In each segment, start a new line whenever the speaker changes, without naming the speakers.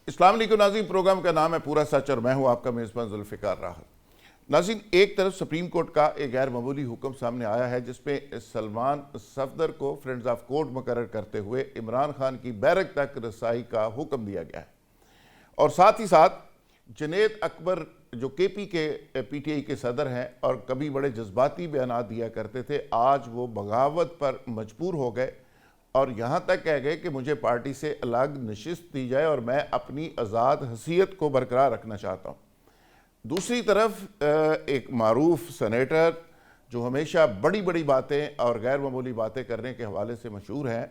السلام علیکم ناظرین، پروگرام کا نام ہے پورا سچ اور میں ہوں آپ کا میزبان ذوالفقار راحت۔ ناظرین، ایک طرف سپریم کورٹ کا ایک غیر معمولی حکم سامنے آیا ہے جس میں سلمان صفدر کو فرینڈز آف کورٹ مقرر کرتے ہوئے عمران خان کی بیرک تک رسائی کا حکم دیا گیا ہے، اور ساتھ ہی ساتھ جنید اکبر جو کے پی ٹی آئی کے صدر ہیں اور کبھی بڑے جذباتی بیانات دیا کرتے تھے، آج وہ بغاوت پر مجبور ہو گئے اور یہاں تک کہہ گئے کہ مجھے پارٹی سے الگ نشست دی جائے اور میں اپنی آزاد حیثیت کو برقرار رکھنا چاہتا ہوں۔ دوسری طرف ایک معروف سینیٹر جو ہمیشہ بڑی بڑی باتیں اور غیر معمولی باتیں کرنے کے حوالے سے مشہور ہیں،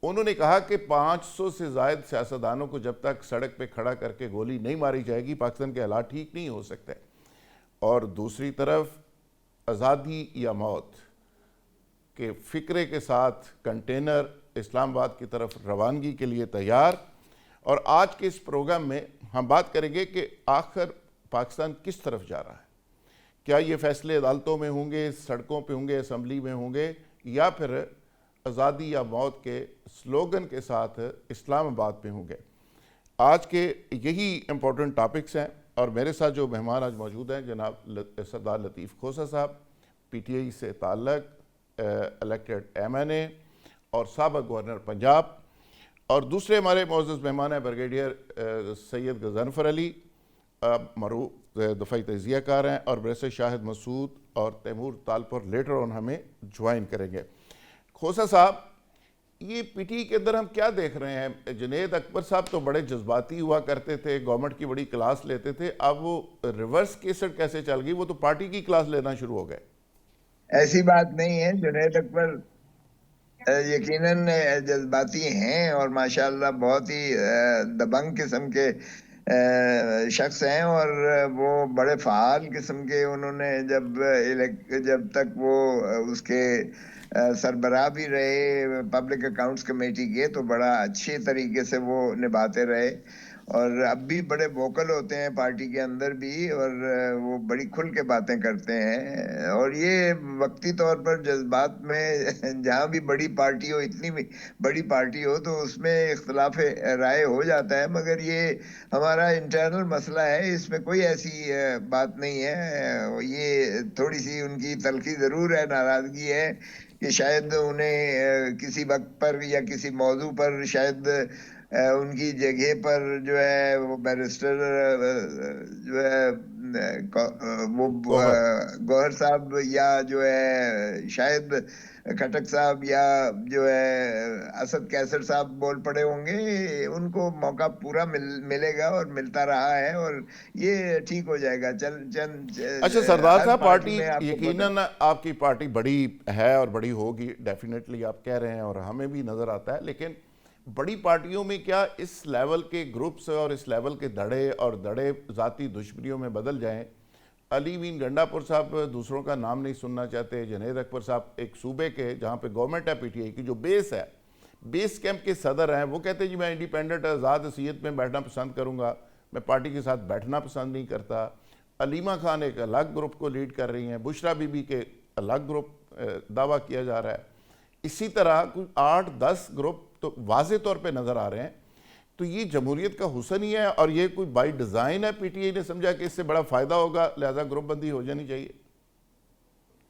انہوں نے کہا کہ 500 سے زائد سیاستدانوں کو جب تک سڑک پہ کھڑا کر کے گولی نہیں ماری جائے گی پاکستان کے حالات ٹھیک نہیں ہو سکتے۔ اور دوسری طرف آزادی یا موت کہ فکرے کے ساتھ کنٹینر اسلام آباد کی طرف روانگی کے لیے تیار۔ اور آج کے اس پروگرام میں ہم بات کریں گے کہ آخر پاکستان کس طرف جا رہا ہے۔ کیا یہ فیصلے عدالتوں میں ہوں گے، سڑکوں پہ ہوں گے، اسمبلی میں ہوں گے، یا پھر آزادی یا موت کے سلوگن کے ساتھ اسلام آباد پہ ہوں گے؟ آج کے یہی امپورٹنٹ ٹاپکس ہیں، اور میرے ساتھ جو مہمان آج موجود ہیں جناب سردار لطیف کھوسہ صاحب، پی ٹی آئی سے تعلق، الیکٹڈ ایم این اے اور سابق گورنر پنجاب، اور دوسرے ہمارے معزز مہمان ہیں بریگیڈیئر سید غضنفر علی، معروف دفاعی تجزیہ کار ہیں، اور بریسر شاہد مسعود اور تیمور تالپور لیٹر آن ہمیں جوائن کریں گے۔ کھوسہ صاحب، یہ پی ٹی کے اندر ہم کیا دیکھ رہے ہیں؟ جنید اکبر صاحب تو بڑے جذباتی ہوا کرتے تھے، گورنمنٹ کی بڑی کلاس لیتے تھے، اب وہ ریورس کیسٹ کیسے چل گئی؟ وہ تو پارٹی کی کلاس لینا شروع ہو گئے۔
ایسی بات نہیں ہے، جنید اکبر یقیناً جذباتی ہیں اور ماشاءاللہ بہت ہی دبنگ قسم کے شخص ہیں، اور وہ بڑے فعال قسم کے، انہوں نے جب تک وہ اس کے سربراہ بھی رہے پبلک اکاؤنٹس کمیٹی کے، تو بڑا اچھے طریقے سے وہ نبھاتے رہے، اور اب بھی بڑے ووکل ہوتے ہیں پارٹی کے اندر بھی، اور وہ بڑی کھل کے باتیں کرتے ہیں۔ اور یہ وقتی طور پر جذبات میں جہاں بھی بڑی پارٹی ہو، اتنی بڑی پارٹی ہو، تو اس میں اختلاف رائے ہو جاتا ہے، مگر یہ ہمارا انٹرنل مسئلہ ہے، اس میں کوئی ایسی بات نہیں ہے۔ یہ تھوڑی سی ان کی تلخی ضرور ہے، ناراضگی ہے کہ شاید انہیں کسی وقت پر یا کسی موضوع پر شاید ان کی جگہ پر جو ہے وہ بیرسٹر جو ہے وہ گوہر صاحب، یا جو ہے شاید کھٹک صاحب، یا جو ہے اسد کیسر صاحب بول پڑے ہوں گے، ان کو موقع پورا ملے گا اور ملتا رہا ہے، اور یہ ٹھیک ہو جائے گا۔
اچھا سردار
ہر
صاحب، پارٹی
میں آپ کو
یقیناً آپ کی پارٹی بڑی ہے اور بڑی ہوگی، ڈیفینیٹلی آپ کہہ رہے ہیں اور ہمیں بھی نظر آتا ہے، لیکن بڑی پارٹیوں میں کیا اس لیول کے گروپس اور اس لیول کے دڑے ذاتی دشمنیوں میں بدل جائیں؟ علی مین گنڈا پور صاحب دوسروں کا نام نہیں سننا چاہتے، جنید اکبر صاحب ایک صوبے کے جہاں پہ گورنمنٹ ہے پی ٹی آئی کی جو بیس کیمپ کے صدر ہیں، وہ کہتے ہیں جی میں انڈیپینڈنٹ آزاد حیثیت میں بیٹھنا پسند کروں گا، میں پارٹی کے ساتھ بیٹھنا پسند نہیں کرتا۔ علیمہ خان ایک الگ گروپ کو لیڈ کر رہی ہیں، بشرا بی بی کے الگ گروپ دعویٰ کیا جا رہا ہے، اسی طرح کچھ 8-10 گروپ تو واضح طور پہ نظر آ رہے ہیں۔ تو یہ جمہوریت کا حسن ہی ہے، اور یہ کوئی بائی ڈیزائن ہے؟ پی ٹی آئی نے سمجھا کہ اس سے بڑا فائدہ ہوگا لہذا گروپ بندی ہو جانی چاہیے؟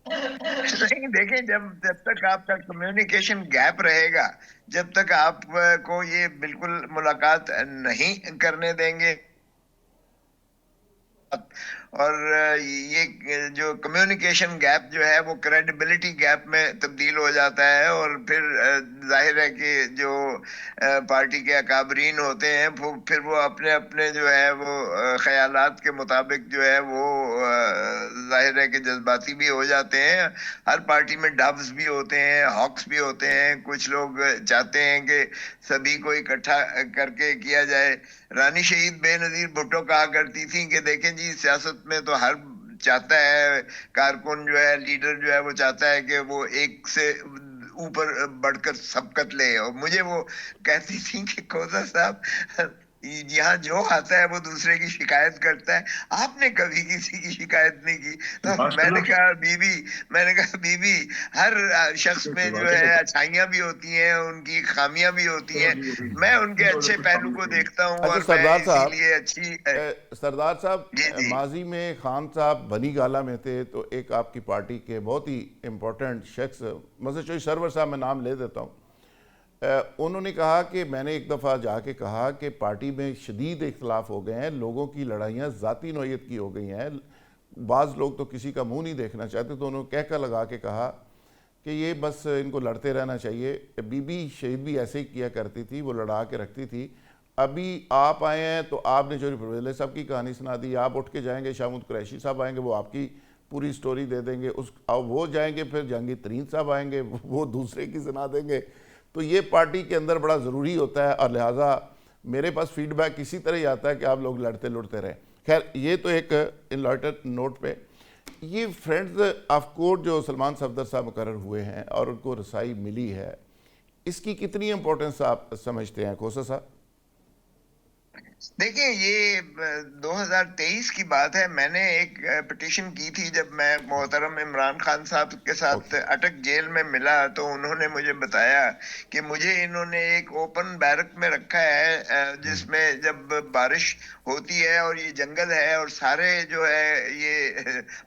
نہیں، دیکھیں، جب تک آپ کا کمیونیکیشن گیپ رہے گا، جب تک آپ کو یہ بالکل ملاقات نہیں کرنے دیں گے، اور یہ جو کمیونیکیشن گیپ جو ہے وہ کریڈیبلٹی گیپ میں تبدیل ہو جاتا ہے، اور پھر ظاہر ہے کہ جو پارٹی کے اکابرین ہوتے ہیں پھر وہ اپنے اپنے جو ہے وہ خیالات کے مطابق جو ہے وہ ظاہر ہے کہ جذباتی بھی ہو جاتے ہیں۔ ہر پارٹی میں ڈبز بھی ہوتے ہیں، ہاکس بھی ہوتے ہیں، کچھ لوگ چاہتے ہیں کہ سبھی کو اکٹھا کر کے کیا جائے۔ رانی شہید بے نظیر بھٹو کہا کرتی تھیں کہ دیکھیں جی، سیاست میں تو ہر چاہتا ہے، کارکن جو ہے، لیڈر جو ہے، وہ چاہتا ہے کہ وہ ایک سے اوپر بڑھ کر سبقت لے، اور مجھے وہ کہتی تھیں کہ کھوسہ صاحب، یہاں جو آتا ہے وہ دوسرے کی شکایت کرتا ہے. آپ نے کبھی کسی کی شکایت نہیں کی. تو میں نے کہا بی بی ہر شخص میں جو ہے اچھائیاں بھی ہوتی ہیں, ان کی خامیاں بھی ہوتی ہیں. میں ان کے اچھے پہلو کو دیکھتا ہوں
اچھا
اور میں
سردار
اسی
صاحب,
لیے اچھی
سردار صاحب
جی جی
ماضی میں خان صاحب بنی گالہ میں تھے, تو ایک آپ کی پارٹی کے بہت ہی امپورٹنٹ شخص مسجد چوئی سرور صاحب, میں نام لے دیتا ہوں, انہوں نے کہا کہ میں نے ایک دفعہ جا کے کہا کہ پارٹی میں شدید اختلاف ہو گئے ہیں, لوگوں کی لڑائیاں ذاتی نوعیت کی ہو گئی ہیں, بعض لوگ تو کسی کا منہ نہیں دیکھنا چاہتے, تو انہوں نے کہہ کر لگا کے کہا کہ یہ بس ان کو لڑتے رہنا چاہیے. بی بی شہید بھی ایسے ہی کیا کرتی تھی, وہ لڑا کے رکھتی تھی. ابھی آپ آئے ہیں تو آپ نے چوری پرویز صاحب کی کہانی سنا دی, آپ اٹھ کے جائیں گے شاہمود قریشی صاحب آئیں گے, وہ آپ کی پوری سٹوری دے دیں گے, وہ جائیں گے پھر جہانگیر ترین صاحب آئیں گے, وہ دوسرے کی سنا دیں گے. تو یہ پارٹی کے اندر بڑا ضروری ہوتا ہے, اور لہٰذا میرے پاس فیڈ بیک اسی طرح ہی آتا ہے کہ آپ لوگ لڑتے رہیں. خیر, یہ تو ایک انلائٹڈ نوٹ پہ, یہ فرینڈز آف کوڈ جو سلمان صفدر صاحب مقرر ہوئے ہیں اور ان کو رسائی ملی ہے, اس کی کتنی امپورٹنس آپ سمجھتے ہیں کھوسا صاحب؟
دیکھیں, یہ 2023 کی بات ہے. میں نے ایک پٹیشن کی تھی جب میں محترم عمران خان صاحب کے ساتھ اٹک جیل میں ملا, تو انہوں نے مجھے بتایا کہ مجھے انہوں نے ایک اوپن بیرک میں رکھا ہے, جس میں جب بارش ہوتی ہے اور یہ جنگل ہے اور سارے جو ہے یہ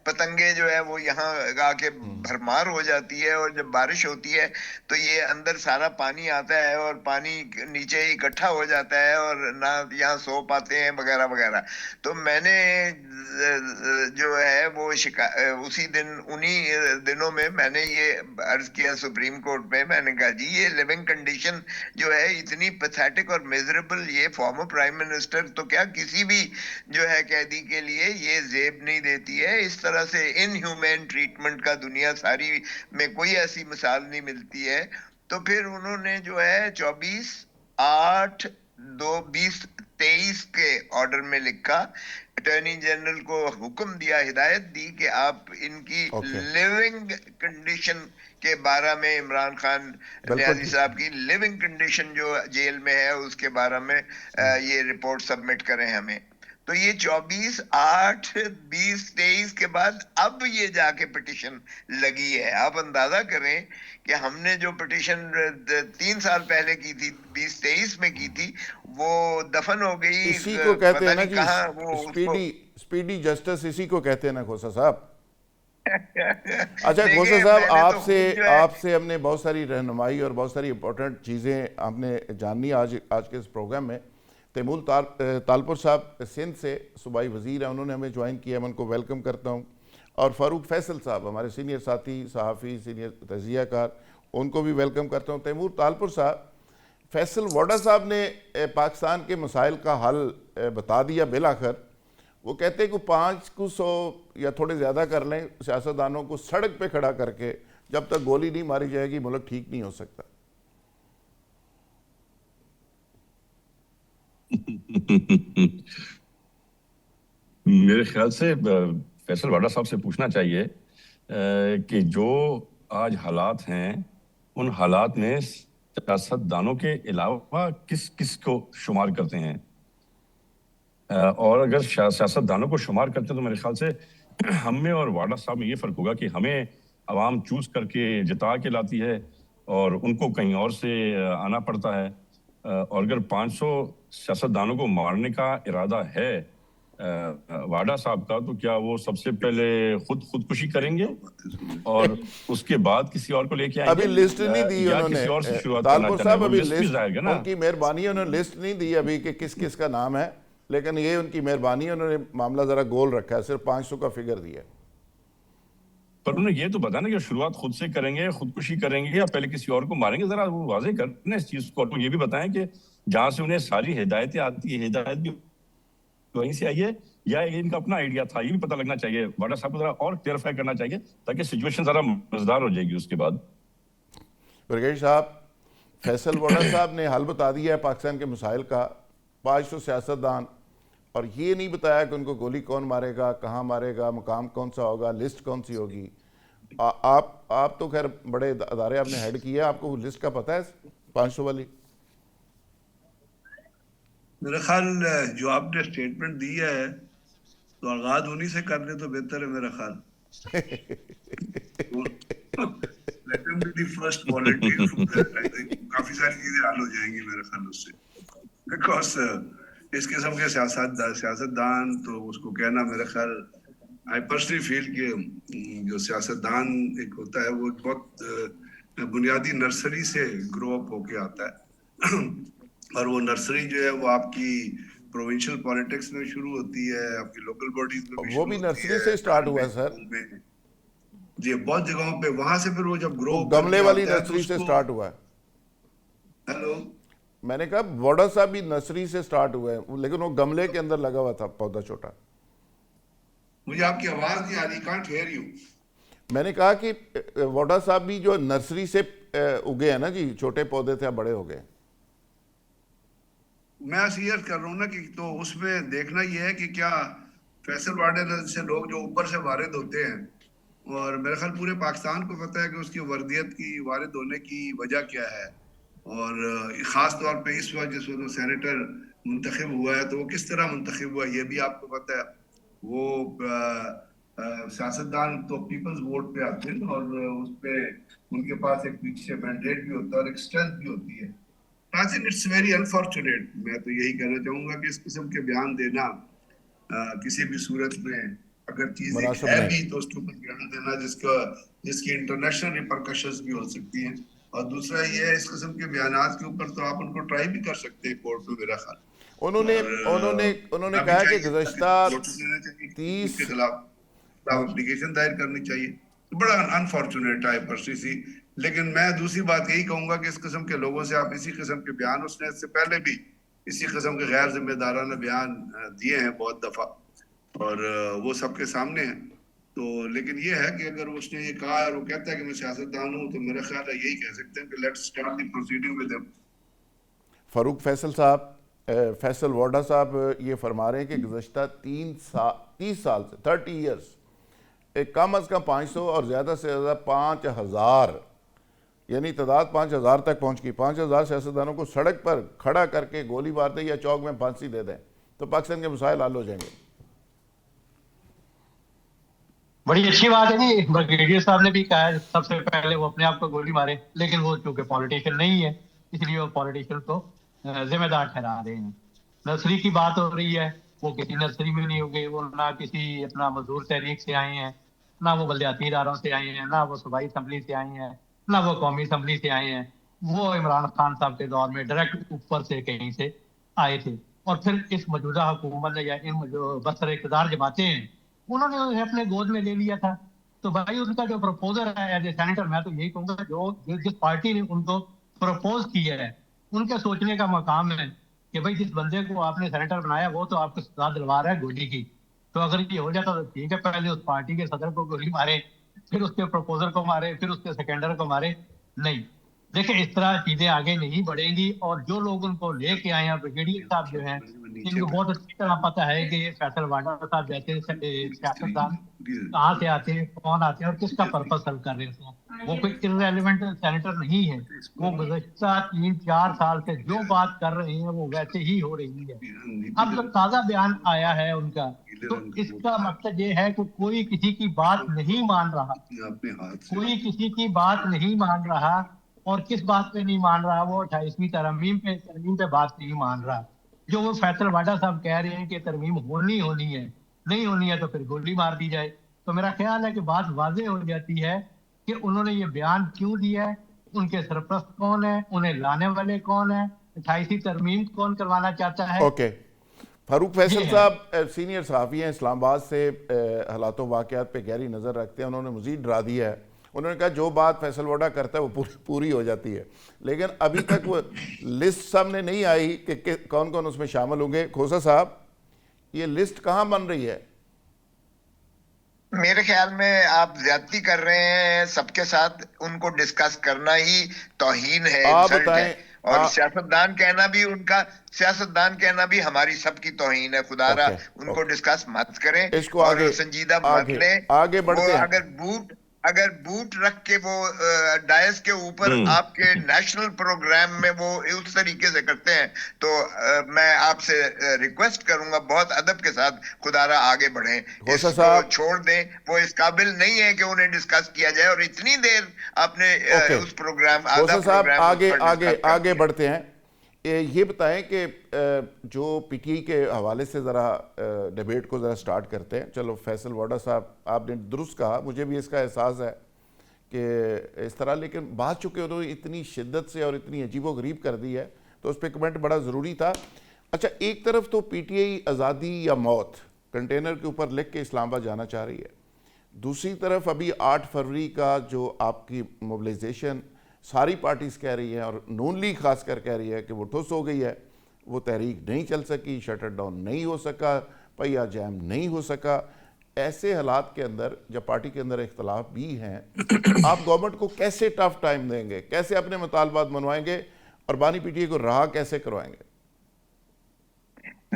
پتنگے جو ہے وہ یہاں آ کے بھرمار ہو جاتی ہے, اور جب بارش ہوتی ہے تو یہ اندر سارا پانی آتا ہے اور پانی نیچے اکٹھا ہو جاتا ہے اور نہ یہاں سو پاتے ہیں وغیرہ وغیرہ. تو میں نے جو ہے وہ اسی دن انہی دنوں میں میں نے یہ عرض کیا سپریم کورٹ میں. میں نے کہا جی یہ لیونگ کنڈیشن جو ہے اتنی پیتھیٹک اور میزریبل, یہ فارمر پرائم منسٹر تو کیا کسی بھی جو ہے قیدی کے لیے یہ زیب نہیں دیتی ہے. اس طرح سے ان ہیومین ٹریٹمنٹ کا دنیا ساری میں کوئی ایسی مثال نہیں ملتی ہے. تو پھر انہوں نے جو ہے 24/8/2023 کے آرڈر میں لکھا, اٹارنی جنرل کو حکم دیا, ہدایت دی کہ آپ ان کی
اوکے,
لیونگ کنڈیشن کے بارے میں, عمران خان
بالکل
نیازی
ٹھیک.
صاحب کی لیونگ کنڈیشن جو جیل میں ہے اس کے بارے میں یہ رپورٹ سبمٹ کریں ہمیں. تو یہ 24/8/2023 کے بعد اب یہ جا کے پٹیشن لگی ہے. آپ اندازہ کریں کہ ہم نے جو پٹیشن 3 سال پہلے کی تھی, 2023 میں کی تھی, وہ دفن ہو گئی,
اسی کو کہتے
پتہ
ہیں نا
نہیں
جی
کہاں وہ اس کو.
اسپیڈی جسٹس, اسی کو کہتے ہیں نا کھوسا صاحب. اچھا کھوسا
دیکھیں,
صاحب,
میں نے تو خود جو ہے
آپ سے ہم نے بہت ساری رہنمائی اور بہت ساری امپورٹنٹ چیزیں آپ نے جاننی آج کے اس پروگرام میں. تیمور تالپور صاحب سندھ سے صوبائی وزیر ہیں, انہوں نے ہمیں جوائن کیا, میں ان کو ویلکم کرتا ہوں. اور فاروق فیصل صاحب ہمارے سینئر ساتھی, صحافی, سینئر تجزیہ کار, ان کو بھی ویلکم کرتا ہوں. تیمور تالپور صاحب, فیصل ووڈا صاحب نے پاکستان کے مسائل کا حل بتا دیا بالآخر. وہ کہتے ہیں کہ 500 یا تھوڑے زیادہ کر لیں سیاستدانوں کو سڑک پہ کھڑا کر کے, جب تک گولی نہیں ماری جائے گی ملک ٹھیک نہیں ہو سکتا.
میرے خیال سے فیصل واڈا صاحب سے پوچھنا چاہیے کہ جو آج حالات ہیں ان حالات میں سیاست دانوں کے علاوہ کس کس کو شمار کرتے ہیں, اور اگر سیاست دانوں کو شمار کرتے ہیں تو میرے خیال سے ہم میں اور واڈا صاحب میں یہ فرق ہوگا کہ ہمیں عوام چوز کر کے جتا کے لاتی ہے اور ان کو کہیں اور سے آنا پڑتا ہے. اور اگر 500 سیاست دانوں کو مارنے کا ارادہ ہے واڈا صاحب کا, تو کیا وہ سب سے پہلے خودکشی کریں گے اور اس کے بعد کسی اور کو لے کے آئیں گے,
ابھی لسٹ نہیں دی
یا
انہوں نے,
کسی اور سے شروعات کرنا
تالپور
چاہیں گے؟
صاحب
وہ
ابھی
لسٹ بھی
لسٹ,
ظاہر ہے نا.
ان کی مہربانی, انہوں نے لسٹ نہیں دی ابھی کہ کس کس کا نام ہے, لیکن یہ ان کی مہربانی, انہوں نے معاملہ ذرا گول رکھا ہے, صرف 500 کا فگر دیا ہے.
پر انہوں نے یہ تو بتانا کہ شروعات خود سے کریں گے, خودکشی کریں گے, یا پہلے کسی اور کو ماریں گے, ذرا وہ واضح کریں اس چیز کو. اور یہ بھی بتائیں کہ جہاں سے انہیں ساری ہدایتیں آتی ہیں, ہدایت بھی وہیں سے آئی ہے یا ان کا اپنا آئیڈیا تھا, یہ بھی پتہ لگنا چاہیے. واڈا صاحب کو ذرا اور کلیئرفائی کرنا چاہیے تاکہ سچویشن ذرا مزدار ہو جائے گی اس کے بعد.
برگیش صاحب, فیصل ووڈا صاحب نے حل بتا دیا ہے پاکستان کے مسائل کا, 500 سیاستدان, اور یہ نہیں بتایا کہ ان کو گولی کون مارے گا, کہاں مارے گا, مقام کون سا ہوگا, لسٹ کون سی ہوگی. آپ تو خیر بڑے ادارے آپ نے ہیڈ کیا, آپ کو لسٹ کا پتہ ہے 500 والی؟
میرا خیال جو آپ نے اسٹیٹمنٹ دی ہے تو آغاز انہی سے کر لے تو بہتر ہے میرا خیال. Let him be the first volunteer for that. I think کافی ساری چیزیں حل ہو جائیں گی میرے خیال اس سے. Because اس قسم کے سیاستدان تو اس کو کہنا میرے خیال I personally feel کہ جو سیاستدان ایک ہوتا ہے وہ بہت بنیادی نرسری سے گرو اپ ہو کے آتا ہے اور وہ نرسری جو ہے وہ آپ کی پروونشل پالیٹکس میں شروع ہوتی ہے, آپ کی لوکل باڈیز میں بھی
وہ
شروع
بھی
ہوتی
نرسری
ہے,
سے اسٹارٹ ہوا ہے سر.
جی بہت جگہوں پہ وہاں سے پھر وہ جب گرو
وہ
کر
گملے
کے
والی
آتا ہے تو
نرسری
اس
سے
کو
اسٹارٹ ہوا ہے.
ہیلو
میں نے کہا ووڈا صاحب بھی نرسری سے اسٹارٹ ہوا ہے لیکن وہ گملے کے اندر لگا ہوا تھا پودا چھوٹا.
مجھے آپ کی آواز نہیں آ رہی, کانٹ ہیئر یو.
میں نے کہا کہ ووڈا صاحب بھی جو نرسری سے اگے ہیں نا جی, چھوٹے پودے تھے اب بڑے ہو گئے.
میں ایسے کر رہا ہوں نا کہ تو اس میں دیکھنا یہ ہے کہ کیا فیصل واڈر سے لوگ جو اوپر سے وارد ہوتے ہیں, اور میرے خیال پورے پاکستان کو پتہ ہے کہ اس کی وردیت کی وارد ہونے کی وجہ کیا ہے, اور خاص طور پہ اس وقت جس وقت سینیٹر منتخب ہوا ہے تو وہ کس طرح منتخب ہوا ہے یہ بھی آپ کو پتہ ہے. وہ سیاستدان تو پیپلز ووٹ پہ آتے ہیں اور اس پہ ان کے پاس ایک پیچھے مینڈیٹ بھی ہوتا ہے اور ایک اسٹرینتھ بھی ہوتی ہے. I think it's very unfortunate. میں تو یہی کہنا چاہوں گا کہ اس قسم کے بیان دینا کسی بھی صورت میں اگر چیز ایک
مناسب
ہے
نہیں.
بھی تو اس کے اوپر بیان دینا جس کی انٹرنیشنل ریپرکشنز بھی ہو سکتی ہیں. اور دوسرا یہ ہے اس قسم کے بیانات کے اوپر تو آپ ان کو ٹرائی بھی کر سکتے ہیں کورٹ میں میرا خیال.
انہوں نے کہا کہ گزشتہ 30
کے خلاف اپلیکیشن دائر کرنی چاہیے. بڑا انفارچونیٹ ہے پرسی, لیکن میں دوسری بات یہی کہوں گا کہ اس قسم کے لوگوں سے آپ اسی قسم کے بیان, اس نے اس سے پہلے بھی اسی قسم کے غیر ذمہ دارانہ بیان دیے ہیں بہت دفعہ اور وہ سب کے سامنے ہیں. تو لیکن یہ ہے کہ اگر اس نے یہ کہا اور وہ کہتا ہے کہ میں سیاستدان ہوں تو میرا خیال ہے یہی کہہ سکتے ہیں کہ let's start the proceeding with ہم.
فاروق فیصل صاحب, فیصل ووڈا صاحب یہ فرما رہے ہیں کہ گزشتہ 30 سال سے 30 ایئرس کم از کم 500 اور زیادہ سے زیادہ 5000 یعنی تعداد 5000 تک پہنچ گئی. 5000 سیاستدانوں کو سڑک پر کھڑا کر کے گولی مار دیں یا چوک میں پھانسی دے دیں تو پاکستان کے مسائل حل ہو جائیں گے.
بڑی اچھی بات ہے جی. بریگیڈیئر صاحب نے بھی کہا ہے سب سے پہلے وہ اپنے آپ کو گولی مارے, لیکن وہ چونکہ پولیٹیشین نہیں ہے اس لیے وہ پولیٹیشین کو ذمہ دار ٹھہرا رہے ہیں. نرسری کی بات ہو رہی ہے, وہ کسی نرسری میں نہیں ہوگے, وہ نہ کسی اپنا مزدور تحریک سے آئے ہیں, نہ وہ بلدیاتی اداروں سے آئے ہیں, نہ وہ صوبائی اسمبلی سے آئے ہیں, نہ وہ قومی اسمبلی سے آئے ہیں. وہ عمران خان صاحب کے دور میں ڈائریکٹ اوپر سے کہیں سے آئے تھے. اور پھر اس موجودہ حکومت نے یا ان جو بسر اقتدار جماعتیں ہیں انہوں نے انہیں اپنے گود میں لے لیا تھا. تو بھائی ان کا جو پروپوزر ہے ایز اے سینیٹر, میں تو یہی کہوں گا جو جس پارٹی نے ان کو پروپوز کیا ہے ان کے سوچنے کا مقام ہے کہ بھائی جس بندے کو آپ نے سینیٹر بنایا وہ تو آپ کو سزا دلوا رہا ہے گولی کی. تو اگر یہ ہو جاتا تو ٹھیک ہے, پہلے اس پارٹی کے صدر کو گولی مارے, پھر اس کے پروپوزر کو مارے, پھر اس کے سیکنڈر کو مارے. نہیں, دیکھیں اس طرح چیزیں آگے نہیں بڑھیں گی. اور جو لوگ ان کو لے کے آئے ہیں بریگیڈیئر صاحب جو ہیں ان کو بہت اچھی طرح پتہ ہے کہ یہ فیصل واڈر صاحب جیسے سیاستدان کہاں سے آتے ہیں, کون آتے ہیں اور کس کا پرپس حل کر رہے ہیں. وہ کوئی irrelevant سینیٹر نہیں ہے. وہ گزشتہ 3-4 سال سے جو بات کر رہے ہیں وہ ویسے ہی ہو رہی ہے. اب جو تازہ بیان آیا ہے ان کا تو اس کا مقصد یہ ہے کہ کوئی کسی کی بات نہیں مان رہا, کوئی کسی کی بات نہیں مان رہا. اور کس بات پہ نہیں مان رہا, وہ 28ویں ترمیم پہ بات نہیں مان رہا. جو وہ فیصل واڈا صاحب کہہ رہے ہیں کہ ترمیم ہونی ہے, نہیں ہونی ہے تو پھر گولی مار دی جائے. تو میرا خیال ہے کہ بات واضح ہو جاتی ہے کہ انہوں نے یہ بیان کیوں دیا ہے, ان کے سرپرست کون ہیں, انہیں لانے والے کون ہیں, 28ویں ترمیم کون کروانا چاہتا ہے.
اوکے, فاروق فیصل صاحب سینئر صحافی ہیں اسلام آباد سے, حالات و واقعات پہ گہری نظر رکھتے ہیں. انہوں نے مزید ڈرا دیا ہے, انہوں نے کہا جو بات فیصل ووڈا کرتا ہے وہ پوری ہو جاتی ہے, لیکن ابھی تک وہ لسٹ سامنے نہیں آئی کہ کون کون اس میں شامل ہوں گے. کھوسا صاحب یہ لسٹ کہاں بن رہی ہے؟
میرے خیال میں آپ زیادتی کر رہے ہیں سب کے ساتھ. ان کو ڈسکس کرنا ہی توہین ہے, انسلٹ ہے. اور سیاستدان کہنا بھی ان کا, سیاستدان کہنا بھی ہماری سب کی توہین ہے. خدا را ان کو ڈسکس مت کریں اور سنجیدہ مت لیں.
آگے بڑھتے ہیں.
اگر بوٹ اگر بوٹ رکھ کے وہ ڈائس کے اوپر آپ کے نیشنل پروگرام میں وہ اس طریقے سے کرتے ہیں تو میں آپ سے ریکویسٹ کروں گا بہت ادب کے ساتھ خدا را آگے بڑھیں, اس کو چھوڑ دیں. وہ اس قابل نہیں ہے کہ انہیں ڈسکس کیا جائے, اور اتنی دیر آپ نے اس پروگرام آدھا پروگرام
آگے بڑھتے ہیں. یہ بتائیں کہ جو پی ٹی آئی کے حوالے سے ذرا ڈیبیٹ کو ذرا سٹارٹ کرتے ہیں. چلو فیصل واڈا صاحب آپ نے درست کہا, مجھے بھی اس کا احساس ہے کہ اس طرح, لیکن بات چکے انہوں نے اتنی شدت سے اور اتنی عجیب و غریب کر دی ہے تو اس پہ کمنٹ بڑا ضروری تھا. اچھا, ایک طرف تو پی ٹی آئی آزادی یا موت کنٹینر کے اوپر لکھ کے اسلام آباد جانا چاہ رہی ہے, دوسری طرف ابھی 8 فروری کا جو آپ کی موبلائزیشن ساری پارٹیز کہہ رہی ہیں اور نون لیگ خاص کر کہہ رہی ہے کہ وہ ٹھوس ہو گئی ہے, وہ تحریک نہیں چل سکی, شٹر ڈاؤن نہیں ہو سکا, پہیا جیم نہیں ہو سکا. ایسے حالات کے اندر جب پارٹی کے اندر اختلاف بھی ہیں, آپ گورنمنٹ کو کیسے ٹف ٹائم دیں گے, کیسے اپنے مطالبات منوائیں گے اور بانی پی ٹی آئی کو رہا کیسے کروائیں گے؟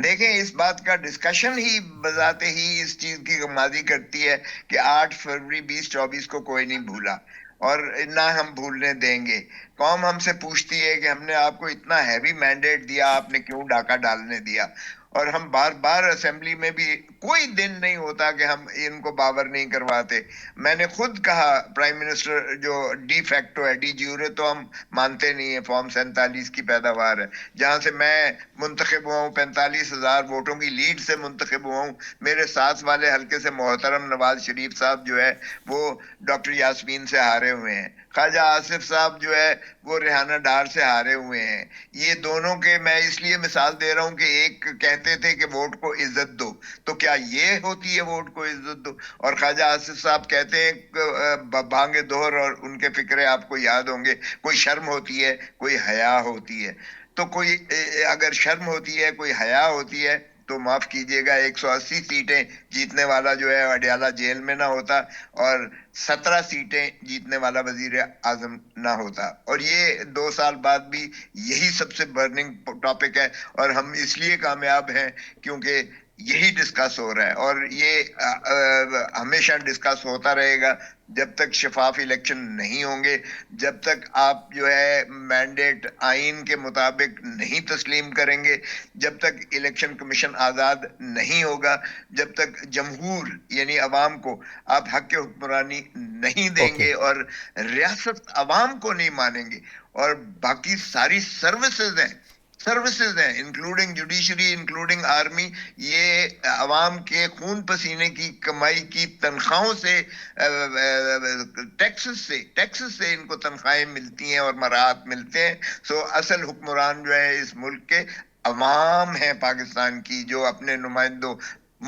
دیکھیں, اس بات کا ڈسکشن ہی بذات ہی اس چیز کی غمازی کرتی ہے کہ 8 فروری 2024 کو کوئی نہیں بھولا اور نہ ہم بھولنے دیں گے. قوم ہم سے پوچھتی ہے کہ ہم نے آپ کو اتنا ہیوی مینڈیٹ دیا, آپ نے کیوں ڈاکہ ڈالنے دیا, اور ہم بار بار اسمبلی میں بھی کوئی دن نہیں ہوتا کہ ہم ان کو باور نہیں کرواتے. میں نے خود کہا پرائم منسٹر جو ڈی فیکٹو ہے, ڈی جیورے تو ہم مانتے نہیں ہیں, فارم 47 کی پیداوار ہے, جہاں سے میں منتخب ہوا ہوں 45,000 ووٹوں کی لیڈ سے منتخب ہوا ہوں. میرے ساتھ والے حلقے سے محترم نواز شریف صاحب جو ہے وہ ڈاکٹر یاسمین سے ہارے ہوئے ہیں, خواجہ آصف صاحب جو ہے وہ ریحانہ ڈار سے ہارے ہوئے ہیں. یہ دونوں کے میں اس لیے مثال دے رہا ہوں کہ ایک کہتے تھے کہ ووٹ کو عزت دو, تو کیا یہ ہوتی ہے ووٹ کو عزت دو؟ اور خواجہ آصف صاحب کہتے ہیں بھانگ دہر, اور ان کے فکرے آپ کو یاد ہوں گے, کوئی شرم ہوتی ہے, کوئی حیا ہوتی ہے. تو کوئی اگر شرم ہوتی ہے, کوئی حیا ہوتی ہے, تو معاف کیجئے گا 180 سیٹیں جیتنے والا جو ہے اڈیالہ جیل میں نہ ہوتا, اور 17 سیٹیں جیتنے والا وزیر اعظم نہ ہوتا. اور یہ 2 سال بعد بھی یہی سب سے برننگ ٹاپک ہے, اور ہم اس لیے کامیاب ہیں کیونکہ یہی ڈسکس ہو رہا ہے, اور یہ ہمیشہ ڈسکس ہوتا رہے گا جب تک شفاف الیکشن نہیں ہوں گے, جب تک آپ جو ہے مینڈیٹ آئین کے مطابق نہیں تسلیم کریں گے, جب تک الیکشن کمیشن آزاد نہیں ہوگا, جب تک جمہور یعنی عوام کو آپ حق حکمرانی نہیں دیں گے اور ریاست عوام کو نہیں مانیں گے, اور باقی ساری سروسز ہیں انکلوڈنگ جوڈیشری, انکلوڈنگ آرمی, یہ عوام کے خون پسینے کی کمائی کی تنخواہوں سے, ٹیکسز سے ان کو تنخواہیں ملتی ہیں اور مراحت ملتے ہیں. سو اصل حکمران جو ہے اس ملک کے عوام ہیں پاکستان کی, جو اپنے نمائندوں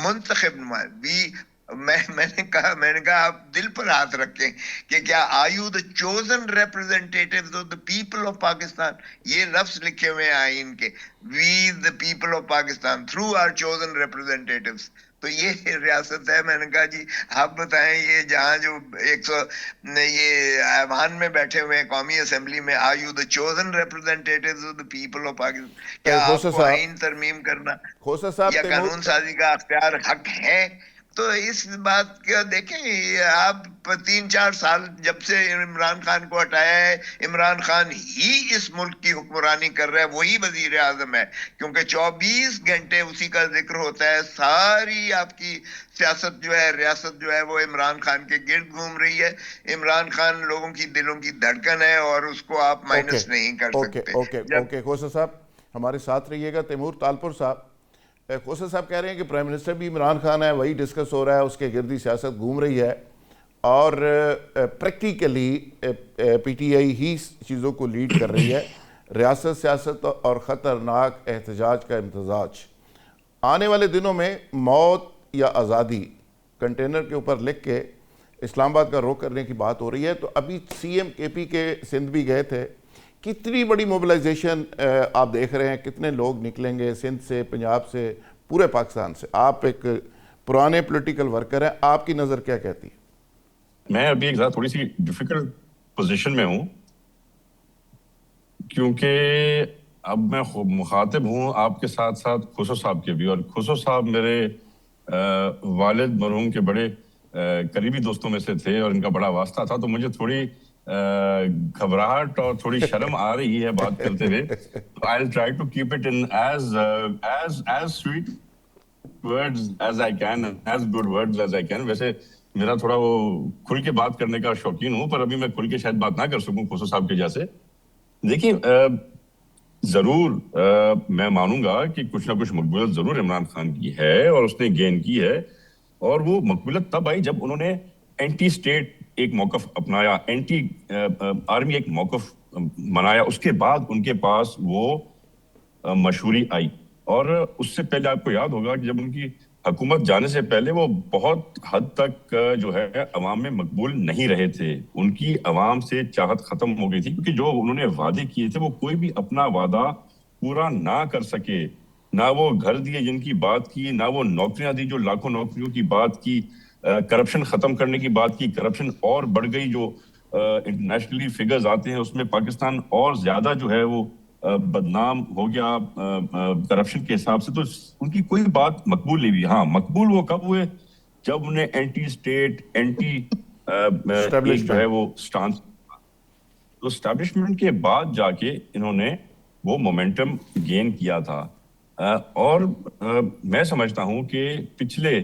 منتخب بھی. میں نے کہا آپ دل پر ہاتھ رکھیں کہ کیا are you the chosen representatives of the people of Pakistan. یہ لفظ لکھے ہوئے ہیں آئین کے, we the people of Pakistan through our chosen representatives. تو یہ ریاست ہے. میں نے کہا جی آپ بتائیں, یہ جہاں جو 100 یہ ایوان میں بیٹھے ہوئے ہیں قومی اسمبلی میں, are you the chosen representatives of the people of Pakistan. کیا آپ کو آئین ترمیم کرنا یا قانون سازی کا اختیار حق ہے؟ تو اس بات کا دیکھیں, آپ 3-4 سال جب سے عمران خان کو ہٹایا ہے, عمران خان ہی اس ملک کی حکمرانی کر رہا ہے, وہی وزیر اعظم ہے, کیونکہ 24 گھنٹے اسی کا ذکر ہوتا ہے. ساری آپ کی سیاست جو ہے, ریاست جو ہے, وہ عمران خان کے گرد گھوم رہی ہے. عمران خان لوگوں کی دلوں کی دھڑکن ہے, اور اس کو آپ مائنس نہیں کر سکتے.
اوکے خوسا صاحب ہمارے ساتھ رہیے گا. تیمور تالپور صاحب, خوسا صاحب کہہ رہے ہیں کہ پرائم منسٹر بھی عمران خان ہے, وہی ڈسکس ہو رہا ہے, اس کے گردی سیاست گھوم رہی ہے, اور پریکٹیکلی پی ٹی آئی ہی چیزوں کو لیڈ کر رہی ہے. ریاست سیاست اور خطرناک احتجاج کا امتزاج. آنے والے دنوں میں موت یا آزادی کنٹینر کے اوپر لکھ کے اسلام آباد کا رخ کرنے کی بات ہو رہی ہے. تو ابھی سی ایم کے پی کے سندھ بھی گئے تھے, کتنی بڑی موبلائزیشن آپ دیکھ رہے ہیں, کتنے لوگ نکلیں گے سندھ سے, پنجاب سے, پورے پاکستان سے؟ آپ ایک پرانے پولیٹیکل ورکر ہیں, آپ کی نظر کیا کہتی ہے؟
میں ابھی ایک تھوڑی سی ڈیفیکلٹ پوزیشن میں ہوں, کیونکہ اب میں مخاطب ہوں آپ کے ساتھ ساتھ خسرو صاحب کے بھی, اور خسرو صاحب میرے والد مرحوم کے بڑے قریبی دوستوں میں سے تھے اور ان کا بڑا واسطہ تھا, تو مجھے تھوڑی گھبراہٹ اور تھوڑی شرم آ رہی ہے بات کرتے ہوئے. I'll try to keep it in as sweet words as I can, as good words as I can. ویسے میرا تھوڑا وہ کھل کے بات کرنے کا شوقین ہوں, پر ابھی میں کھل کے شاید بات نہ کر سکوں کھوسا صاحب کے جیسے. دیکھیے ضرور میں مانوں گا کہ کچھ نہ کچھ مقبولیت ضرور عمران خان کی ہے اور اس نے گین کی ہے, اور وہ مقبولیت تب آئی جب انہوں نے اینٹی اسٹیٹ ایک موقف اپنایا, اینٹی آرمی ایک موقف منایا. اس کے بعد ان کے پاس وہ مشہوری آئی, اور اس سے پہلے آپ کو یاد ہوگا کہ جب ان کی حکومت جانے سے پہلے وہ بہت حد تک جو ہے عوام میں مقبول نہیں رہے تھے. ان کی عوام سے چاہت ختم ہو گئی تھی, کیونکہ جو انہوں نے وعدے کیے تھے وہ کوئی بھی اپنا وعدہ پورا نہ کر سکے. نہ وہ گھر دیے جن کی بات کی, نہ وہ نوکریاں دی جو لاکھوں نوکریوں کی بات کی, کرپشن ختم کرنے کی بات کی. کرپشن اور بڑھ گئی, جو انٹرنیشنلی فگرز آتے ہیں اس میں پاکستان اور زیادہ جو ہے وہ بدنام ہو گیا کرپشن کے حساب سے. تو ان کی کوئی بات مقبول نہیں ہوئی. ہاں مقبول وہ کب ہوئے جب انہیں اینٹی اسٹیٹ, اینٹی جو ہے وہ سٹانس, تو اسٹیبلشمنٹ کے بعد جا کے انہوں نے وہ مومنٹم گین کیا تھا. اور میں سمجھتا ہوں کہ پچھلے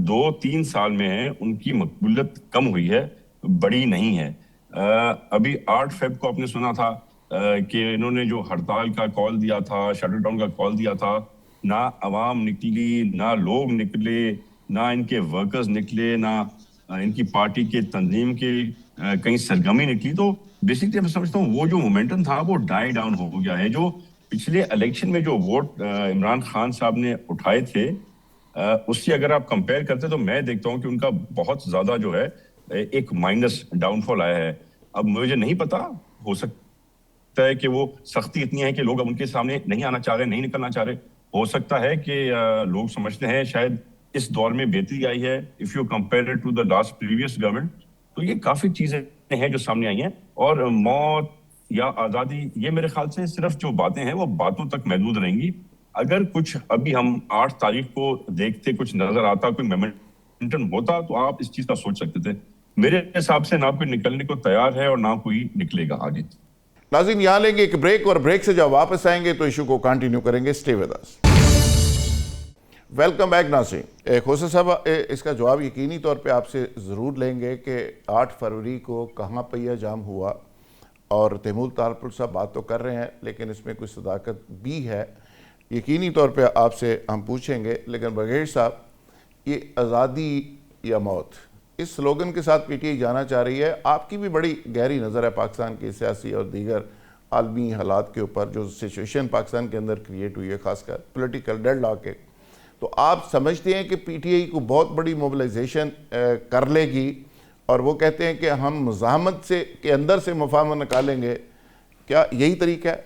2-3 سال میں ان کی مقبولیت کم ہوئی ہے, بڑی نہیں ہے. ابھی 8 فیب کو آپ نے سنا تھا کہ انہوں نے جو ہڑتال کا کال دیا تھا, شٹل ڈاؤن کا کال دیا تھا, نہ عوام نکلی, نہ لوگ نکلے, نہ ان کے ورکرز نکلے, نہ ان کی پارٹی کے تنظیم کے کہیں سرگرمی نکلی. تو بیسکلی میں سمجھتا ہوں وہ جو مومنٹم تھا وہ ڈائی ڈاؤن ہو گیا ہے. جو پچھلے الیکشن میں جو ووٹ عمران خان صاحب نے اٹھائے تھے اس سے اگر آپ کمپیئر کرتے تو میں دیکھتا ہوں کہ ان کا بہت زیادہ جو ہے ایک مائنس ڈاؤن فال آیا ہے. اب مجھے نہیں پتا, ہو سکتا ہے کہ وہ سختی اتنی ہے کہ لوگ اب ان کے سامنے نہیں آنا چاہ رہے, نہیں نکلنا چاہ رہے. ہو سکتا ہے کہ لوگ سمجھتے ہیں شاید اس دور میں بہتری آئی ہے if you compare to the last previous government. تو یہ کافی چیزیں ہیں جو سامنے آئی ہیں. اور موت یا آزادی, یہ میرے خیال سے صرف جو باتیں ہیں وہ باتوں تک محدود رہیں گی. اگر کچھ ابھی ہم 8 تاریخ کو دیکھتے, کچھ نظر آتا, کوئی مومنٹم ہوتا, تو آپ اس چیز کا سوچ سکتے تھے. میرے حساب سے نہ کوئی نکلنے کو تیار ہے اور نہ کوئی نکلے گا آگے.
ناظرین یہاں لیں گے ایک بریک, اور بریک سے جب واپس آئیں گے تو ایشو کو کنٹینیو کریں گے. Stay with us. Welcome back ناظرین. کھوسا صاحب اس کا جواب یقینی طور پہ آپ سے ضرور لیں گے کہ 8 فروری کو کہاں پہیہ جام ہوا, اور تیمور طارپور صاحب بات تو کر رہے ہیں لیکن اس میں کوئی صداقت بھی ہے, یقینی طور پہ آپ سے ہم پوچھیں گے. لیکن برگیڑ صاحب, یہ آزادی یا موت, اس سلوگن کے ساتھ پی ٹی آئی جانا چاہ رہی ہے. آپ کی بھی بڑی گہری نظر ہے پاکستان کی سیاسی اور دیگر عالمی حالات کے اوپر, جو سچویشن پاکستان کے اندر کریٹ ہوئی ہے, خاص کر پولیٹیکل ڈیڈ لاک کے. تو آپ سمجھتے ہیں کہ پی ٹی آئی کو بہت بڑی موبلائزیشن کر لے گی, اور وہ کہتے ہیں کہ ہم مزاحمت سے کے اندر سے مفاہمت نکالیں گے, کیا یہی طریقہ ہے؟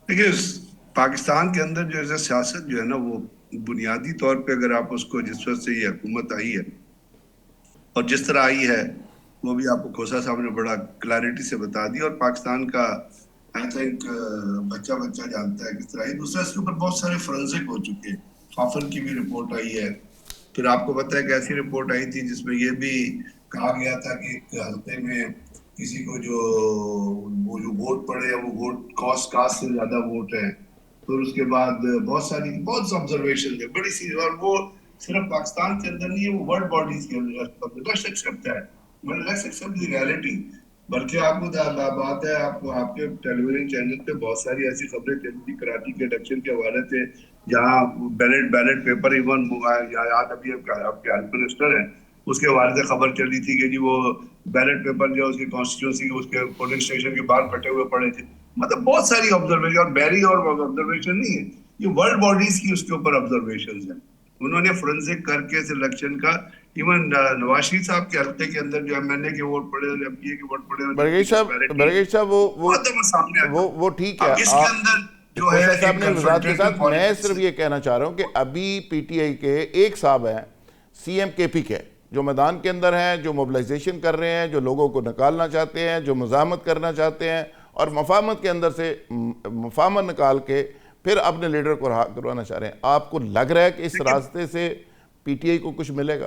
دیکھیے پاکستان کے اندر جو ہے سیاست جو ہے نا, وہ بنیادی طور پہ اگر آپ اس کو جس وقت سے یہ حکومت آئی ہے اور جس طرح آئی ہے, وہ بھی آپ کو کھوسا صاحب نے بڑا کلیئرٹی سے بتا دی, اور پاکستان کا آئی تھنک بچہ جانتا ہے کس طرح. دوسرا اس کے اوپر بہت سارے فرنزک ہو چکے. خافن کی بھی رپورٹ آئی ہے, پھر آپ کو پتہ ہے کہ ایسی رپورٹ آئی تھی جس میں یہ بھی کہا گیا تھا کہ ایک حلقے میں کسی کو جو ووٹ پڑے وہ ووٹ کاسٹ سے زیادہ ووٹ ہے. پھر اس کے بعد بہت آبزرویشن ہے بڑی سی, اور وہ صرف پاکستان کے اندر نہیں ہے, وہ ورلڈ باڈیز کے اندر ریالٹی. بلکہ آپ کو بات ہے, آپ کے ٹیلی ویژن چینل پہ بہت ساری ایسی خبریں چلی تھی کراچی کے الیکشن کے حوالے سے, جہاں بیلٹ پیپر ایون یاد ابھی آپ کے ہیلتھ منسٹر ہیں اس کے حوالے سے خبر چلی تھی کہ جی وہ بیلٹ پیپر جو اس کی کانسٹیٹیونسی اس کے پولنگ اسٹیشن کے باہر پھٹے ہوئے پڑے تھے. مطلب بہت ساری آبزرویشن, اور بیری اور آبزرویشن نہیں ہے, یہ ورلڈ باڈیز کی اس کے اوپر آبزرویشنز ہیں. انہوں نے فرنزک کر کے اس الیکشن کا, ایون نواز شریف صاحب کے حلقے کے اندر جو ایم این اے کے ووٹ پڑے, ایم پی اے کے ووٹ پڑے,
برگیڑ صاحب وہ ٹھیک ہے,
اس کے اندر جو ہے
صاحب نے وضاحت کے ساتھ, میں صرف یہ کہنا چاہ رہا ہوں کہ ابھی پی ٹی آئی کے ایک صاحب ہیں سی ایم کے پی کے, جو میدان کے اندر ہیں, جو موبلائزیشن کر رہے ہیں, جو لوگوں کو نکالنا چاہتے ہیں, جو مزاحمت کرنا چاہتے ہیں, اور مفاہمت کے اندر سے مفاہمت نکال کے پھر اپنے لیڈر کو رہا کروانا چاہ رہے ہیں. آپ کو لگ رہا ہے کہ اس راستے سے پی ٹی آئی کو کچھ ملے گا؟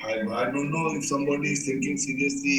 I don't know if somebody is thinking seriously,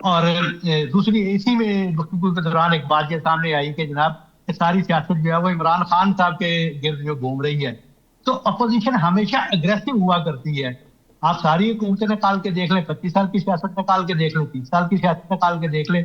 اور دوسری اسی میں گفتگو کے دوران ایک بات یہ سامنے آئی کہ جناب یہ ساری سیاست جو ہے وہ عمران خان صاحب کے گرد جو گھوم رہی ہے، تو اپوزیشن ہمیشہ اگریسو ہوا کرتی ہے. آپ ساری حکومتیں نکال کے دیکھ لیں، 25 سال کی سیاست نکال کے دیکھ لیں، 30 سال کی سیاست نکال کے دیکھ لیں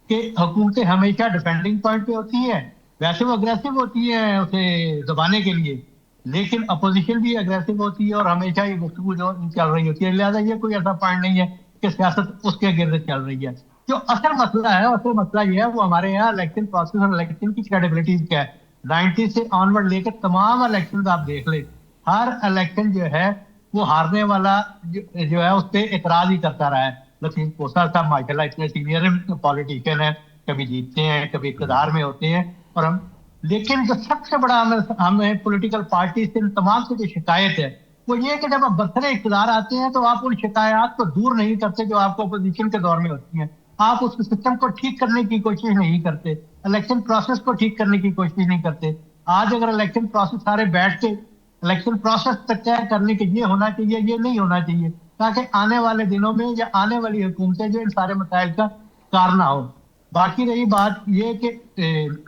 کہ حکومتیں ہمیشہ ڈیفینڈنگ پوائنٹ پہ ہوتی ہیں. ویسے وہ اگریسو ہوتی ہیں اسے دبانے کے لیے، لیکن اپوزیشن بھی اگریسو ہوتی ہے اور ہمیشہ یہ گفتگو جو چل رہی ہوتی ہے. لہٰذا یہ کوئی ایسا پوائنٹ نہیں ہے کہ سیاست اس کے گرد چل رہی ہے. جو اصل مسئلہ ہے، اصل مسئلہ یہ ہے وہ ہمارے یہاں الیکشن پروسیس اور الیکشن کی کریڈیبلٹیز کیا ہے. 90 سے آنورڈ لے کر تمام الیکشن آپ دیکھ لیں، ہر الیکشن جو ہے وہ ہارنے والا جو ہے اس پہ اعتراض ہی کرتا رہا ہے. لطیف کوسا صاحب ماشاء اللہ اتنے سینئر پالیٹیشین ہیں، کبھی جیتتے ہیں کبھی اقتدار میں ہوتے ہیں، اور ہم لیکن جو سب سے بڑا ہمیں پولیٹیکل پارٹی سے تمام سے جو شکایت ہے وہ یہ ہے کہ جب آپ برسر اقتدار آتے ہیں تو آپ ان شکایات کو دور نہیں کرتے جو آپ کو اپوزیشن کے دور میں ہوتی ہیں. آپ اس سسٹم کو ٹھیک کرنے کی کوشش نہیں کرتے، الیکشن پروسیس کو ٹھیک کرنے کی کوشش نہیں کرتے. آج اگر الیکشن پروسیس سارے بیٹھ کے الیکشن پروسیس تک طے کرنے کے یہ ہونا چاہیے، یہ نہیں ہونا چاہیے، تاکہ آنے والے دنوں میں یا آنے والی حکومتیں جو ان سارے مسائل کا کار نہ ہو. باقی رہی بات یہ کہ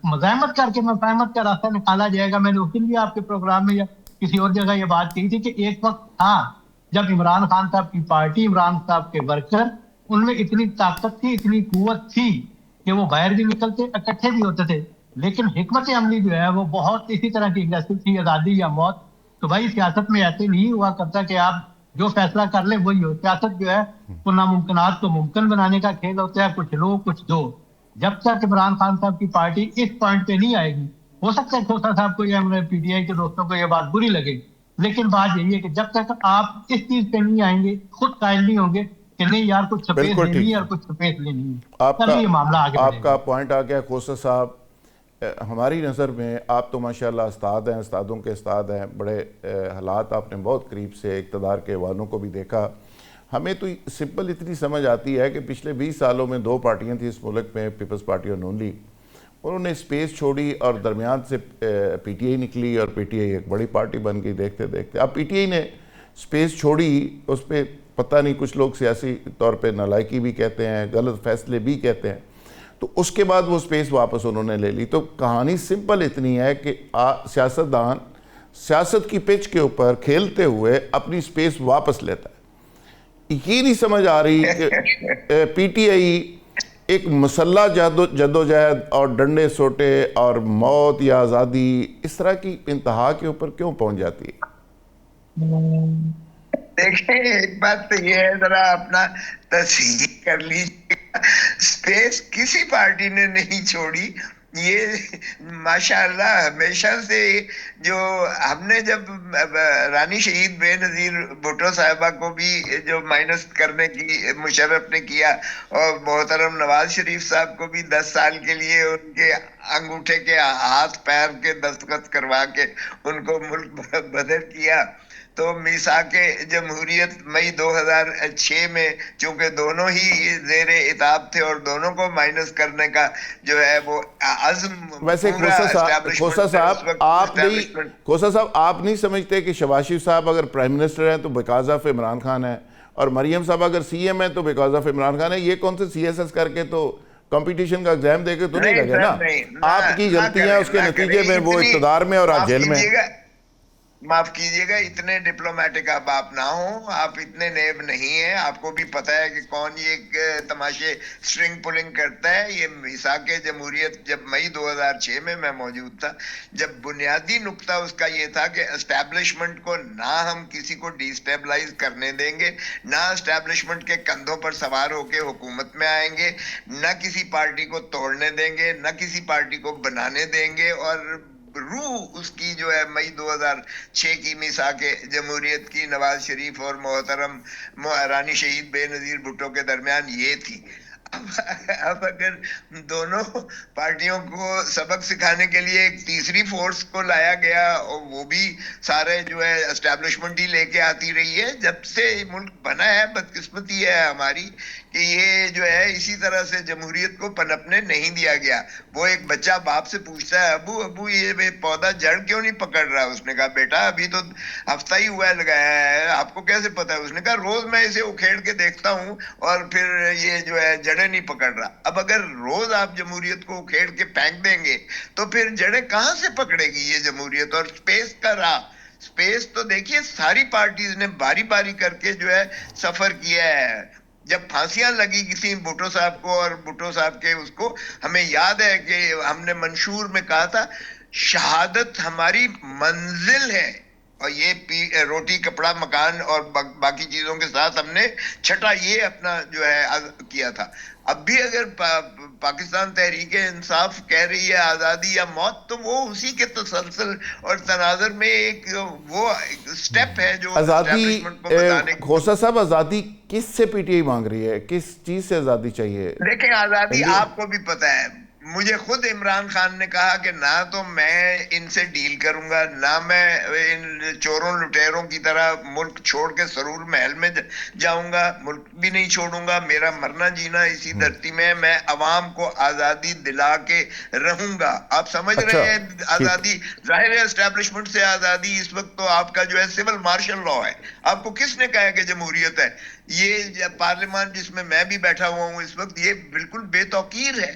مزاحمت کر کے مفاہمت کا راستہ نکالا جائے گا، میں نے اس دن بھی آپ کے پروگرام میں یا کسی اور جگہ یہ بات کہی تھی کہ ایک وقت تھا جب عمران خان صاحب کی پارٹی، عمران صاحب کے ورکر، ان میں اتنی طاقت تھی، اتنی قوت تھی کہ وہ باہر بھی نکلتے، اکٹھے بھی ہوتے تھے. لیکن حکمت عملی جو ہے وہ بہت اسی طرح کی اگریسو تھی، آزادی یا موت. تو بھائی سیاست میں ایسے نہیں ہوا کرتا کہ آپ جو فیصلہ کر لیں وہی ہو. سیاست جو ہے وہ ناممکنات کو ممکن بنانے کا کھیل ہوتا ہے، کچھ لو کچھ دو. جب تک عمران خان صاحب کی پارٹی اس پوائنٹ پہ نہیں آئے گی، ہو سکتا ہے کھوسا صاحب کو یا پی ٹی آئی کے دوستوں کو یہ بات بری لگے، لیکن بات یہی ہے کہ جب تک آپ اس چیز پہ نہیں آئیں گے، خود قائل نہیں ہوں گے کہ نہیں یار کچھ سفید
بالکل
لینی
ٹھیک
ہے
ہے.
اور کچھ سفید لینی ہے،
آپ
تبھی یہ معاملہ آگے بڑھے
کا
گا.
پوائنٹ آ گیا کھوسا صاحب. ہماری نظر میں آپ تو ماشاءاللہ استاد ہیں، استادوں کے استاد ہیں، بڑے حالات آپ نے بہت قریب سے اقتدار کے ایوانوں کو بھی دیکھا. ہمیں تو سمپل اتنی سمجھ آتی ہے کہ پچھلے 20 سالوں میں 2 پارٹیاں تھیں اس ملک میں، پیپلز پارٹی اور نون لیگ. انہوں نے سپیس چھوڑی اور درمیان سے پی ٹی آئی نکلی اور پی ٹی آئی ایک بڑی پارٹی بن گئی دیکھتے دیکھتے. اب پی ٹی آئی نے سپیس چھوڑی، اس پہ پتہ نہیں کچھ لوگ سیاسی طور پہ نالائکی بھی کہتے ہیں، غلط فیصلے بھی کہتے ہیں، تو اس کے بعد وہ سپیس واپس انہوں نے لے لی. تو کہانی سمپل اتنی ہے کہ سیاستدان سیاست کی پچ کے اوپر کھیلتے ہوئے اپنی سپیس واپس لیتا ہے. یہ نہیں سمجھ آ رہی کہ پی ٹی آئی ایک مسلح جدوجہد اور ڈنڈے سوٹے اور موت یا آزادی اس طرح کی انتہا کے اوپر کیوں پہنچ جاتی ہے؟
دیکھیں ایک بات تو یہ ہے، ذرا اپنا تصحیح کر لیجیے گا، اسپیس کسی پارٹی نے نہیں چھوڑی. یہ ماشاءاللہ ہمیشہ سے جو ہم نے جب رانی شہید بے نظیر بھٹو صاحبہ کو بھی جو مائنس کرنے کی مشرف نے کیا، اور محترم نواز شریف صاحب کو بھی 10 سال کے لیے ان کے انگوٹھے کے ہاتھ پیر کے دستخط کروا کے ان کو ملک بدر کیا، تو میثاق جمہوریت مئی 2006 میں چونکہ دونوں ہی زیر عتاب تھے اور دونوں کو مائنس کرنے کا جو ہے وہ عزم
ویسے کھوسا صاحب آپ نہیں سمجھتے کہ شہباز شریف صاحب اگر پرائم منسٹر ہیں تو بیکاز آف عمران خان ہے، اور مریم صاحب اگر سی ایم ہے تو بیکاز آف عمران خان ہے؟ یہ کون سے سی ایس ایس کر کے تو کمپٹیشن کا ایگزام دے کے تو نہیں لگے نا. آپ کی غلطیاں اس کے نتیجے میں وہ اقتدار میں اور آپ جیل میں.
معاف کیجئے گا، اتنے ڈپلومیٹک آپ نہ ہوں، آپ اتنے نیب نہیں ہیں. آپ کو بھی پتہ ہے کہ کون یہ تماشے سٹرنگ پولنگ کرتا ہے. یہ میثاق جمہوریت جب مئی 2006 میں موجود تھا، جب بنیادی نقطہ اس کا یہ تھا کہ اسٹیبلشمنٹ کو نہ ہم کسی کو ڈی اسٹیبلائز کرنے دیں گے، نہ اسٹیبلشمنٹ کے کندھوں پر سوار ہو کے حکومت میں آئیں گے، نہ کسی پارٹی کو توڑنے دیں گے، نہ کسی پارٹی کو بنانے دیں گے. اور روح اس کی جو ہے مئی 2006 کی میثاق جمہوریت کی نواز شریف اور محترم رانی شہید بے نظیر بھٹو کے درمیان یہ تھی. اب اگر دونوں پارٹیوں کو سبق سکھانے کے لیے ایک تیسری فورس کو لایا گیا، اور وہ بھی سارے جو ہے اسٹیبلشمنٹ ہی لے کے آتی رہی ہے. جب سے ملک بنا ہے، بدقسمتی ہے ہماری کہ یہ جو ہے اسی طرح سے جمہوریت کو پنپنے نہیں دیا گیا. وہ ایک بچہ باپ سے پوچھتا ہے، ابو یہ پودا جڑ کیوں نہیں پکڑ رہا؟ اس نے کہا بیٹا ابھی تو ہفتہ ہی ہوا ہے لگایا ہے، آپ کو کیسے پتا ہے؟ اس نے کہا روز میں اسے اکھیڑ کے دیکھتا ہوں اور پھر یہ جو ہے جڑیں جڑیں نہیں پکڑ رہا. اب اگر روز آپ جمہوریت کو کھیڑ کے پھینک دیں گے تو پھر جڑیں کہاں سے پکڑے گی یہ جمہوریت؟ اور سپیس کا رہا، سپیس تو دیکھیے ساری پارٹیز نے باری باری کر کے جو ہے سفر کیا ہے. جب پھانسیاں لگی کسی بھٹو صاحب کو اور بھٹو صاحب کے اس کو، ہمیں یاد ہے کہ ہم نے منشور میں کہا تھا شہادت ہماری منزل ہے، اور یہ روٹی کپڑا مکان اور باقی چیزوں کے ساتھ ہم نے چھٹا یہ اپنا جو ہے کیا تھا. اب بھی اگر پاکستان تحریک انصاف کہہ رہی ہے آزادی یا موت، تو وہ اسی کے تسلسل اور تناظر میں ایک وہ سٹیپ ہے جو
آزادی
اسٹیبلشمنٹ کو بتانے کی.
کھوسا صاحب آزادی کس سے پی ٹی آئی مانگ رہی ہے؟ کس چیز سے آزادی چاہیے؟
دیکھیں آزادی آپ کو بھی پتہ ہے، مجھے خود عمران خان نے کہا کہ نہ تو میں ان سے ڈیل کروں گا، نہ میں ان چوروں لٹیروں کی طرح ملک چھوڑ کے سرور محل میں جاؤں گا، ملک بھی نہیں چھوڑوں گا، میرا مرنا جینا اسی دھرتی میں، میں عوام کو آزادی دلا کے رہوں گا. آپ سمجھ رہے ہیں آزادی ظاہر ہے اسٹیبلشمنٹ سے آزادی اس وقت تو آپ کا جو ہے سول مارشل لا ہے. آپ کو کس نے کہا کہ جمہوریت ہے؟ یہ پارلیمان جس میں بھی بیٹھا ہوا ہوں اس وقت، یہ بالکل بے توقیر ہے.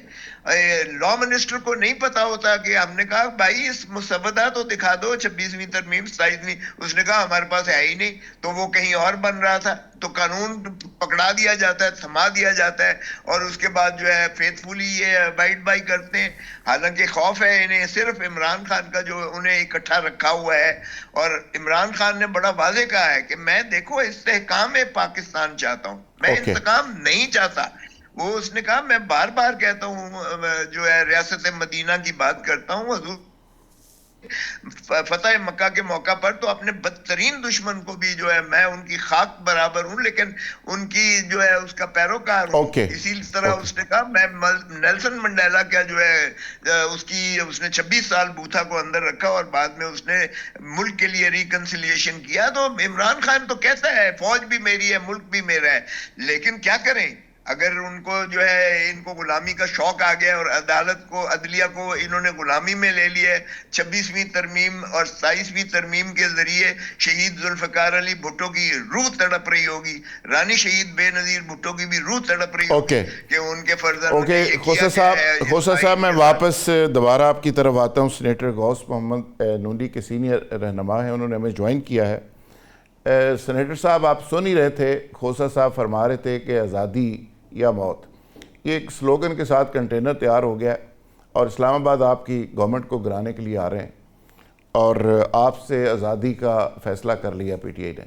لا منسٹر کو نہیں پتا ہوتا کہ ہم نے کہا بھائی اس مسودہ تو دکھا دو 26ویں ترمیم 27ویں، اس نے کہا ہمارے پاس ہے ہی نہیں، تو وہ کہیں اور بن رہا تھا. تو قانون پکڑا دیا جاتا ہے، تھما دیا جاتا ہے، اور اس کے بعد جو ہے فیتھفلی یہ ابائڈ بائی کرتے ہیں. حالانکہ خوف ہے انہیں صرف عمران خان کا جو انہیں اکٹھا رکھا ہوا ہے. اور عمران خان نے بڑا واضح کہا ہے کہ میں دیکھو استحکام پاکستان چاہتا ہوں، میں انتقام نہیں چاہتا. وہ اس نے کہا میں بار بار کہتا ہوں جو ہے ریاست مدینہ کی بات کرتا ہوں، حضور فتح مکہ کے موقع پر تو اپنے بدترین دشمن کو بھی جو ہے میں ان کی خاک برابر ہوں، لیکن ان کی جو ہے اس کا پیروکار ہوں. اسی طرح اس نے کہا میں نیلسن منڈیلا کا جو ہے اس نے 26 سال بوتھا کو اندر رکھا اور بعد میں اس نے ملک کے لیے ریکنسیلیشن کیا. تو عمران خان تو کہتا ہے فوج بھی میری ہے، ملک بھی میرا ہے، لیکن کیا کریں اگر ان کو جو ہے ان کو غلامی کا شوق آ گیا اور عدالت کو عدلیہ کو انہوں نے غلامی میں لے لیا ہے. 26ویں ترمیم اور 27ویں ترمیم کے ذریعے شہید ذوالفقار علی بھٹو کی روح تڑپ رہی ہوگی، رانی شہید بے نظیر بھٹو کی بھی روح تڑپ رہی ہوگی کہ ان کے فرزند نے یہ کیا.
خوسا صاحب میں واپس دوبارہ آپ کی طرف آتا ہوں. سینیٹر غوث محمد نونی کے سینئر رہنما ہیں، انہوں نے ہمیں جوائن کیا ہے. سینیٹر صاحب آپ سن ہی رہے تھے، کھوسا صاحب فرما رہے تھے کہ آزادی یا موت، یہ ایک سلوگن کے ساتھ کنٹینر تیار ہو گیا اور اسلام آباد آپ کی گورنمنٹ کو گرانے کے لیے آ رہے ہیں اور آپ سے آزادی کا فیصلہ کر لیا پی ٹی آئی نے.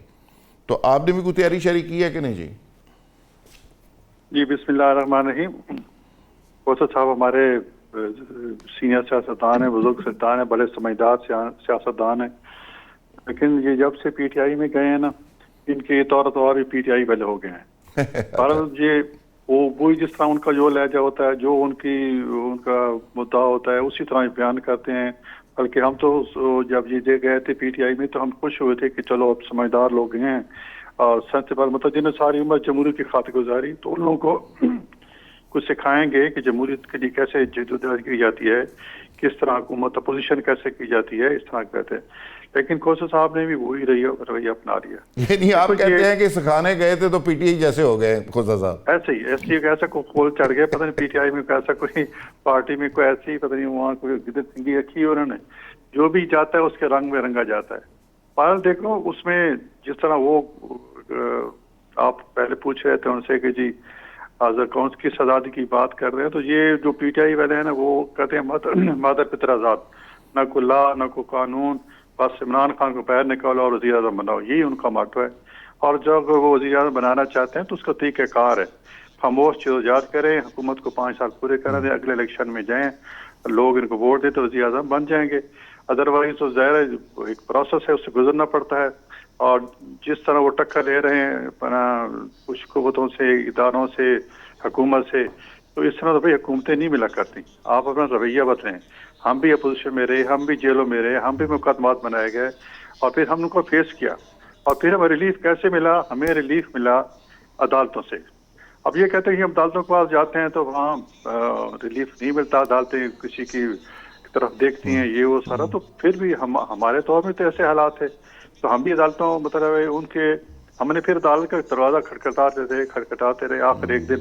تو آپ نے بھی کوئی تیاری شیاری کی ہے کہ نہیں؟
جی بسم اللہ الرحمن الرحیم. کھوسا صاحب ہمارے سینئر سیاستدان ہیں، بزرگ سیاستدان ہیں، بڑے سمجھدار سیاستدان ہیں، لیکن یہ جب سے پی ٹی آئی میں گئے ہیں نا، ان کے طور بھی پی ٹی آئی والے ہو گئے ہیں. یہ وہی جس طرح ان کا جو لہجہ ہوتا ہے، جو ان کا مدعا ہوتا ہے، اسی طرح بیان کرتے ہیں. بلکہ ہم تو جب یہ گئے تھے پی ٹی آئی میں تو ہم خوش ہوئے تھے کہ چلو اب سمجھدار لوگ ہیں اور مطلب جنہیں ساری عمر جمہوریت کی خاطر گزاری، تو ان لوگوں کو کچھ سکھائیں گے کہ جمہوریت کے لیے کیسے جدوجہد کی جاتی ہے، کس طرح حکومت اپوزیشن کیسے کی جاتی ہے، اس طرح کہتے ہیں. لیکن کھوسا صاحب نے بھی وہی رویہ اپنا لیا.
یعنی آپ کہتے ہیں کہ سکھانے گئے تھے تو پی ٹی آئی جیسے ہو گئے کھوسا صاحب؟
ایسا کوئی کھول چڑھ گئے، پتہ نہیں پی ٹی آئی میں ایسا کوئی پارٹی میں کوئی ایسی پتہ نہیں وہاں کوئی گدر سنگھی رکھی ہے انہوں نے، جو بھی جاتا ہے اس کے رنگ میں رنگا جاتا ہے. پارل دیکھ لو اس میں جس طرح وہ آپ پہلے پوچھ رہے تھے ان سے کہ جی کون کس آزادی کی بات کر رہے ہیں، تو یہ جو پی ٹی آئی والے ہیں نا وہ کہتے ہیں مادر پتر آزاد، نہ کوئی لا نہ کوئی قانون، بس عمران خان کو پیر نکالو اور وزیر اعظم بناؤ، یہی ان کا موٹو ہے. اور جب وہ وزیر اعظم بنانا چاہتے ہیں تو اس کا طریقہ کار ہے، خاموش چیزوجات کریں، حکومت کو 5 سال پورے کرا دیں، اگلے الیکشن میں جائیں، لوگ ان کو ووٹ دیں تو وزیر اعظم بن جائیں گے. ادروائز تو ظاہر ہے ایک پروسیس ہے، اس سے گزرنا پڑتا ہے. اور جس طرح وہ ٹکر لے رہے ہیں کچھ قوتوں سے، اداروں سے، حکومت سے، تو اس طرح تو بھائی حکومتیں نہیں ملا کرتی. آپ اپنا رویہ بدلیں. ہم بھی اپوزیشن میں رہے، ہم بھی جیلوں میں رہے، ہم بھی مقدمات بنائے گئے اور پھر ہم ان کو فیس کیا. اور پھر ہمیں ریلیف کیسے ملا؟ ہمیں ریلیف ملا عدالتوں سے. اب یہ کہتے ہیں کہ ہم عدالتوں کے پاس جاتے ہیں تو وہاں ریلیف نہیں ملتا، عدالتیں کسی کی طرف دیکھتی ہیں، یہ وہ سارا. تو پھر بھی ہمارے طور میں تو ایسے حالات تھے تو ہم بھی عدالتوں مطلب ان کے ہم نے پھر عدالت کا دروازہ کھٹکھٹاتے رہے. آخر ایک دن